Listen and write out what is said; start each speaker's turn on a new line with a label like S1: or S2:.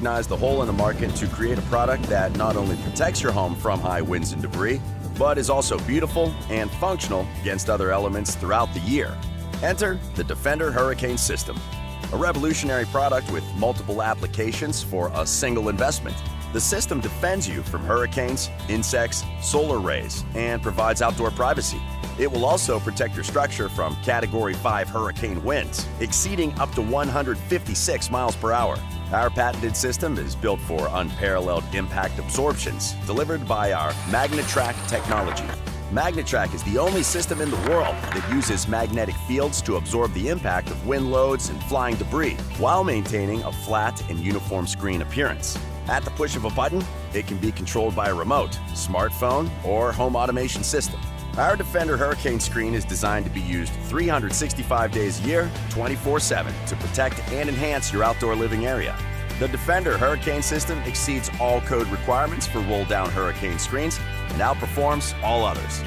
S1: recognized the hole in the market to create a product that not only protects your home from high winds and debris, but is also beautiful and functional against other elements throughout the year. Enter the Defender Hurricane System, a revolutionary product with multiple applications for a single investment. The system defends you from hurricanes, insects, solar rays, and provides outdoor privacy. It will also protect your structure from Category 5 hurricane winds, exceeding up to 156 miles per hour. Our patented system is built for unparalleled impact absorptions, delivered by our MagneTrack technology. MagneTrack is the only system in the world that uses magnetic fields to absorb the impact of wind loads and flying debris, while maintaining a flat and uniform screen appearance. At the push of a button, it can be controlled by a remote, smartphone, or home automation system. Our Defender Hurricane Screen is designed to be used 365 days a year, 24/7, to protect and enhance your outdoor living area. The Defender Hurricane System exceeds all code requirements for roll-down hurricane screens and outperforms all others.